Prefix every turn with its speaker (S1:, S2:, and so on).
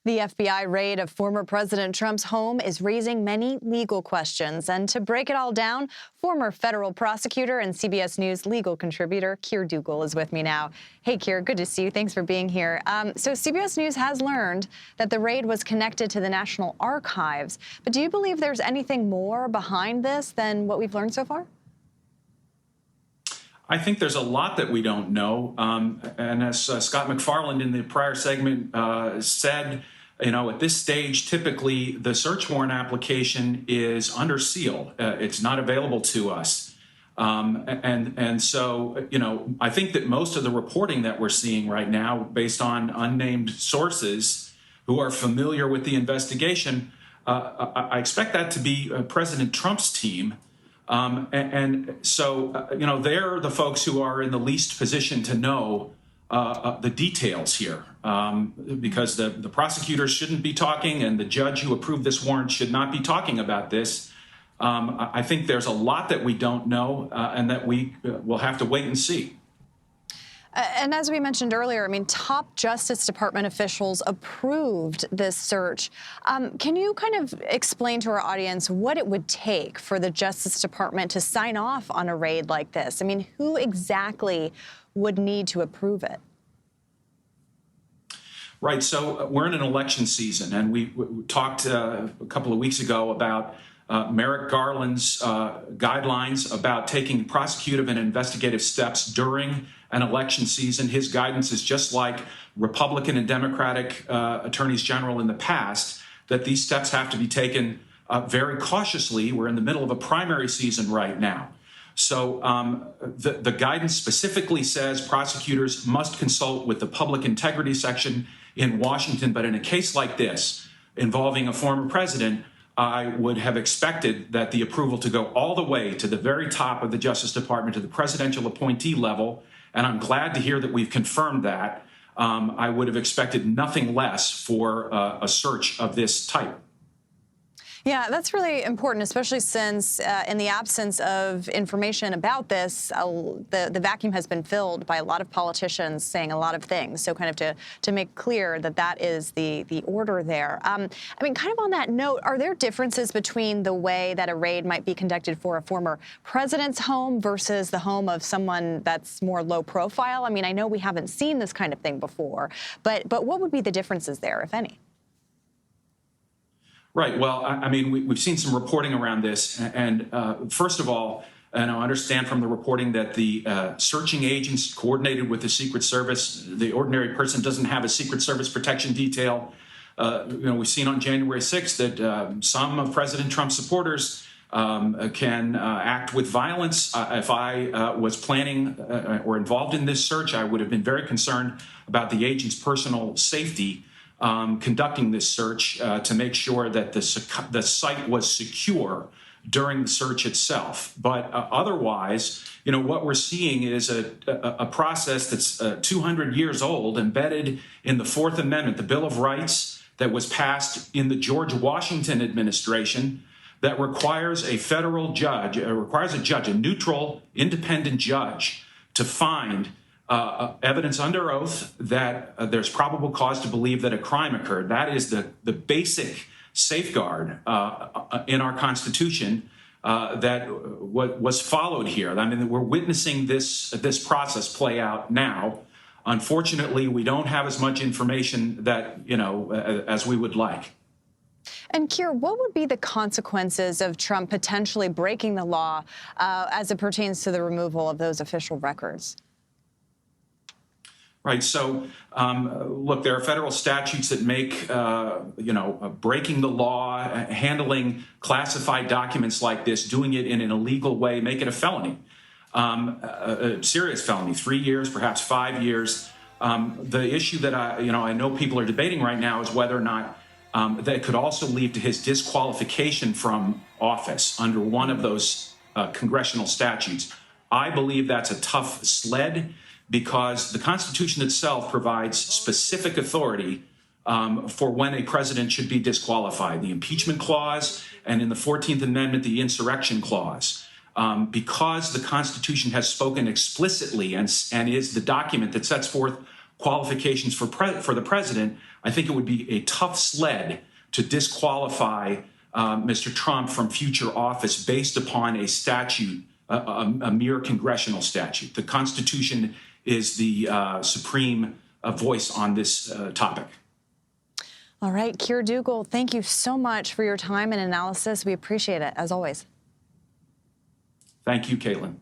S1: The FBI raid of former President Trump's home is raising many legal questions. And to break it all down, former federal prosecutor and CBS News legal contributor Keir Dougall is with me now. Hey, Kier, good to see you. Thanks for being here. So CBS News has learned that the raid was connected to the National Archives. But do you believe there's anything more behind this than what we've learned so far?
S2: I think there's a lot that we don't know. And as Scott McFarland in the prior segment said, at this stage, typically the search warrant application is under seal. It's not available to us. So, I think that most of the reporting that we're seeing right now, based on unnamed sources who are familiar with the investigation, I expect that to be President Trump's team. So they're the folks who are in the least position to know the details here, because the prosecutors shouldn't be talking and the judge who approved this warrant should not be talking about this. I think there's a lot that we don't know and that we will have to wait and see.
S1: And as we mentioned earlier, top Justice Department officials approved this search. Can you kind of explain to our audience what it would take for the Justice Department to sign off on a raid like this? Who exactly would need to approve it?
S2: Right. So we're in an election season, and we talked a couple of weeks ago about Merrick Garland's guidelines about taking prosecutive and investigative steps during an election season. His guidance is just like Republican and Democratic attorneys general in the past, that these steps have to be taken very cautiously. We're in the middle of a primary season right now. So the guidance specifically says prosecutors must consult with the public integrity section in Washington. But in a case like this, involving a former president, I would have expected that the approval to go all the way to the very top of the Justice Department, to the presidential appointee level. And I'm glad to hear that we've confirmed that. I would have expected nothing less for a search of this type.
S1: Yeah, that's really important, especially since in the absence of information about this, the vacuum has been filled by a lot of politicians saying a lot of things. So kind of to make clear that that is the order there. Kind of on that note, are there differences between the way that a raid might be conducted for a former president's home versus the home of someone that's more low profile? I know we haven't seen this kind of thing before, but what would be the differences there, if any?
S2: Right. Well, we've seen some reporting around this. And first of all, and I understand from the reporting that the searching agents coordinated with the Secret Service. The ordinary person doesn't have a Secret Service protection detail. We've seen on January 6th that some of President Trump's supporters can act with violence. If I was planning or involved in this search, I would have been very concerned about the agent's personal safety conducting this search to make sure that the site was secure during the search itself. But otherwise, what we're seeing is a process that's 200 years old, embedded in the Fourth Amendment, the Bill of Rights that was passed in the George Washington administration, that requires a federal judge, a neutral, independent judge, to find evidence under oath that there's probable cause to believe that a crime occurred. That is the basic safeguard in our Constitution that was followed here. We're witnessing this process play out now. Unfortunately, we don't have as much information that as we would like.
S1: And Kier, what would be the consequences of Trump potentially breaking the law as it pertains to the removal of those official records?
S2: Right. So, look, there are federal statutes that make, breaking the law, handling classified documents like this, doing it in an illegal way, make it a felony, a serious felony, 3 years, perhaps 5 years. The issue that I know people are debating right now is whether or not that could also lead to his disqualification from office under one of those congressional statutes. I believe that's a tough sled, because the Constitution itself provides specific authority for when a president should be disqualified. The impeachment clause, and in the 14th Amendment, the insurrection clause. Because the Constitution has spoken explicitly and is the document that sets forth qualifications for the president, I think it would be a tough sled to disqualify Mr. Trump from future office based upon a statute, a mere congressional statute. The Constitution is the supreme voice on this topic.
S1: All right, Kier Dugal, thank you so much for your time and analysis. We appreciate it, as always.
S2: Thank you, Caitlin.